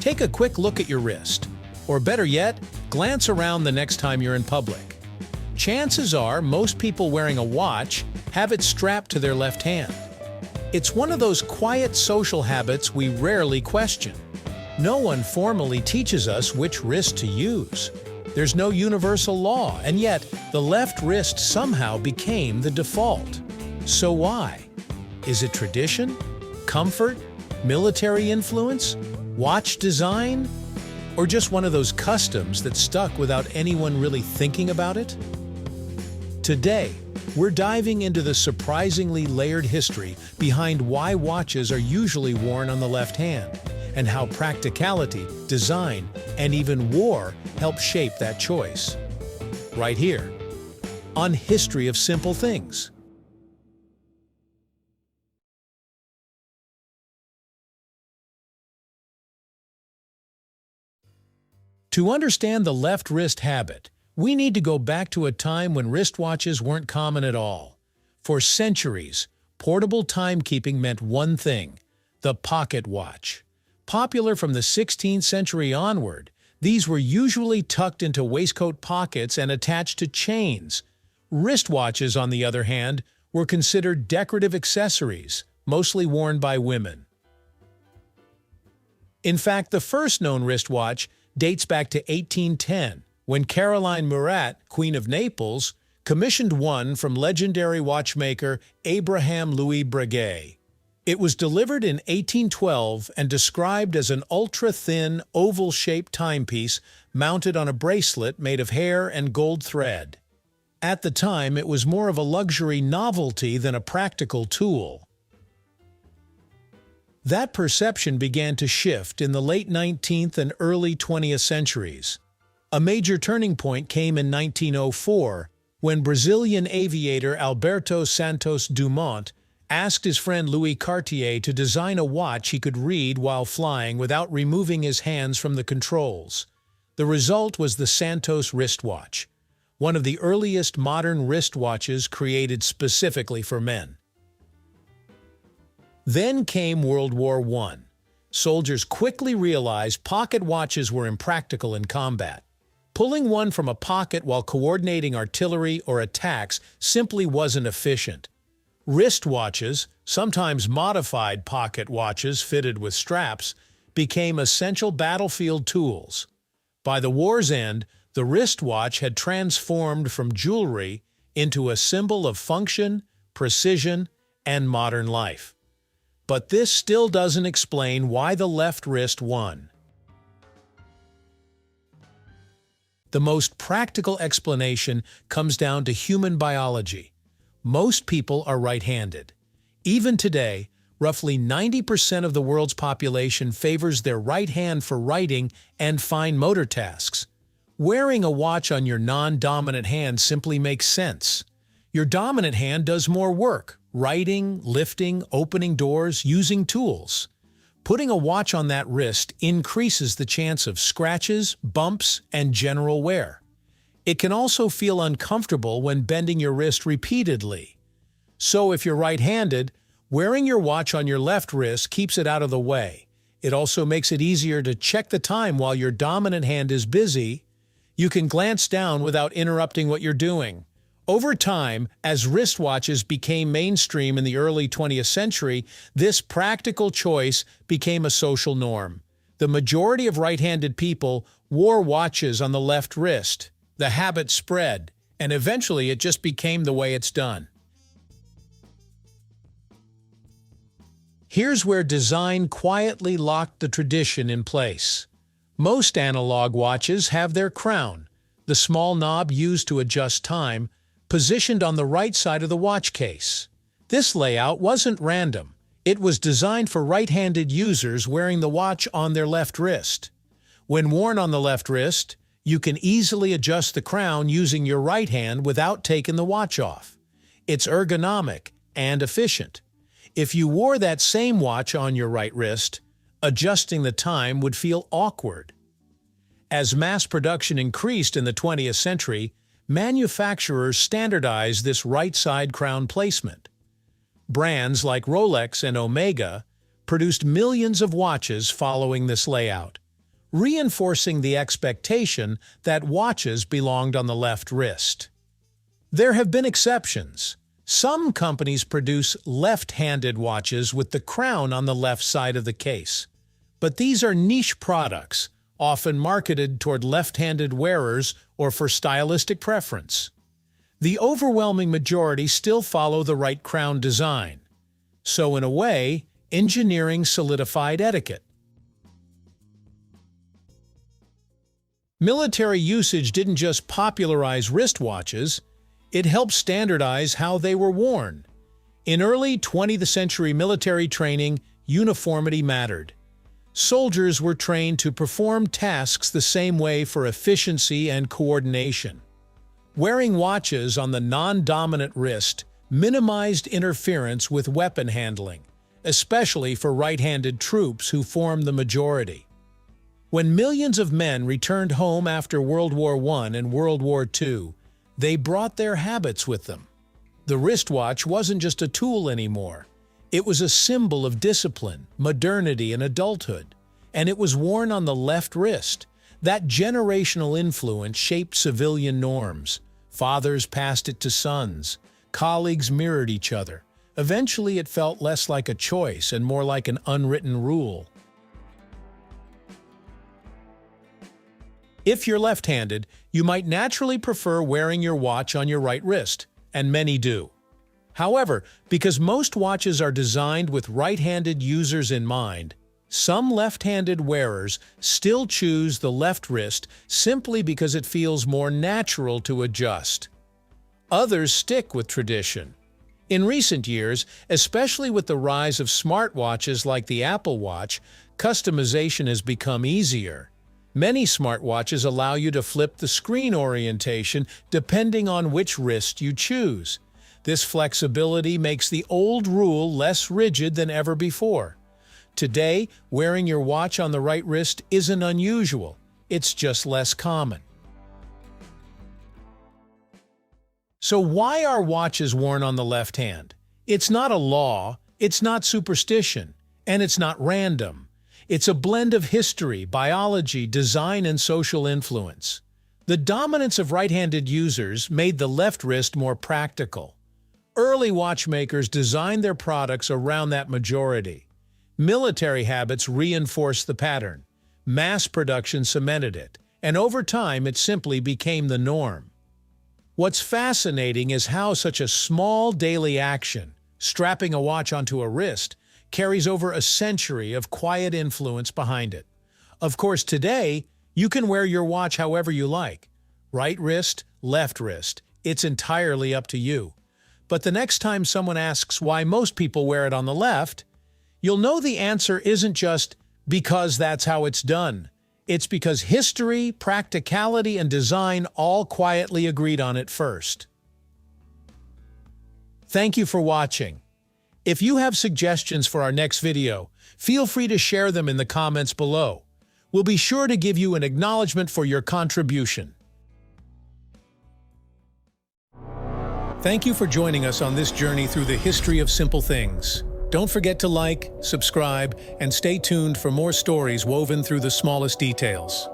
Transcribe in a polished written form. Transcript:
Take a quick look at your wrist, or better yet, glance around the next time you're in public. Chances are most people wearing a watch have it strapped to their left hand. It's one of those quiet social habits we rarely question. No one formally teaches us which wrist to use. There's no universal law, and yet the left wrist somehow became the default. So why? Is it tradition? Comfort? Military influence? Watch design? Or just one of those customs that stuck without anyone really thinking about it? Today, we're diving into the surprisingly layered history behind why watches are usually worn on the left hand, and how practicality, design, and even war help shape that choice. Right here, on History of Simple Things. To understand the left wrist habit, we need to go back to a time when wristwatches weren't common at all. For centuries, portable timekeeping meant one thing: the pocket watch. Popular from the 16th century onward, these were usually tucked into waistcoat pockets and attached to chains. Wristwatches, on the other hand, were considered decorative accessories, mostly worn by women. In fact, the first known wristwatch dates back to 1810, when Caroline Murat, Queen of Naples, commissioned one from legendary watchmaker Abraham Louis Breguet. It was delivered in 1812 and described as an ultra-thin, oval-shaped timepiece mounted on a bracelet made of hair and gold thread. At the time, it was more of a luxury novelty than a practical tool. That perception began to shift in the late 19th and early 20th centuries. A major turning point came in 1904, when Brazilian aviator Alberto Santos Dumont asked his friend Louis Cartier to design a watch he could read while flying without removing his hands from the controls. The result was the Santos wristwatch, one of the earliest modern wristwatches created specifically for men. Then came World War I. Soldiers quickly realized pocket watches were impractical in combat. Pulling one from a pocket while coordinating artillery or attacks simply wasn't efficient. Wristwatches, sometimes modified pocket watches fitted with straps, became essential battlefield tools. By the war's end, the wristwatch had transformed from jewelry into a symbol of function, precision, and modern life. But this still doesn't explain why the left wrist won. The most practical explanation comes down to human biology. Most people are right-handed. Even today, roughly 90% of the world's population favors their right hand for writing and fine motor tasks. Wearing a watch on your non-dominant hand simply makes sense. Your dominant hand does more work: writing, lifting, opening doors, using tools. Putting a watch on that wrist increases the chance of scratches, bumps, and general wear. It can also feel uncomfortable when bending your wrist repeatedly. So if you're right-handed, wearing your watch on your left wrist keeps it out of the way. It also makes it easier to check the time while your dominant hand is busy. You can glance down without interrupting what you're doing. Over time, as wristwatches became mainstream in the early 20th century, this practical choice became a social norm. The majority of right-handed people wore watches on the left wrist. The habit spread, and eventually it just became the way it's done. Here's where design quietly locked the tradition in place. Most analog watches have their crown, the small knob used to adjust time, positioned on the right side of the watch case. This layout wasn't random. It was designed for right-handed users wearing the watch on their left wrist. When worn on the left wrist, you can easily adjust the crown using your right hand without taking the watch off. It's ergonomic and efficient. If you wore that same watch on your right wrist, adjusting the time would feel awkward. As mass production increased in the 20th century, manufacturers standardized this right-side crown placement. Brands like Rolex and Omega produced millions of watches following this layout. reinforcing the expectation that watches belonged on the left wrist. There have been exceptions. Some companies produce left-handed watches with the crown on the left side of the case. But these are niche products, often marketed toward left-handed wearers or for stylistic preference. The overwhelming majority still follow the right crown design. So in a way, engineering solidified etiquette. Military usage didn't just popularize wristwatches, it helped standardize how they were worn. In early 20th century military training, uniformity mattered. Soldiers were trained to perform tasks the same way for efficiency and coordination. Wearing watches on the non-dominant wrist minimized interference with weapon handling, especially for right-handed troops who formed the majority. When millions of men returned home after World War I and World War II, they brought their habits with them. The wristwatch wasn't just a tool anymore. It was a symbol of discipline, modernity, and adulthood. And it was worn on the left wrist. That generational influence shaped civilian norms. Fathers passed it to sons. Colleagues mirrored each other. Eventually, it felt less like a choice and more like an unwritten rule. If you're left-handed, you might naturally prefer wearing your watch on your right wrist, and many do. However, because most watches are designed with right-handed users in mind, some left-handed wearers still choose the left wrist simply because it feels more natural to adjust. Others stick with tradition. In recent years, especially with the rise of smartwatches like the Apple Watch, customization has become easier. Many smartwatches allow you to flip the screen orientation depending on which wrist you choose. This flexibility makes the old rule less rigid than ever before. Today, wearing your watch on the right wrist isn't unusual. It's just less common. So why are watches worn on the left hand? It's not a law, it's not superstition, and it's not random. It's a blend of history, biology, design, and social influence. The dominance of right-handed users made the left wrist more practical. Early watchmakers designed their products around that majority. Military habits reinforced the pattern. Mass production cemented it, and over time it simply became the norm. What's fascinating is how such a small daily action, strapping a watch onto a wrist, carries over a century of quiet influence behind it. Of course, today, you can wear your watch however you like. Right wrist, left wrist, it's entirely up to you. But the next time someone asks why most people wear it on the left, you'll know the answer isn't just because that's how it's done. It's because history, practicality, and design all quietly agreed on it first. Thank you for watching. If you have suggestions for our next video, feel free to share them in the comments below. We'll be sure to give you an acknowledgement for your contribution. Thank you for joining us on this journey through the history of simple things. Don't forget to like, subscribe, and stay tuned for more stories woven through the smallest details.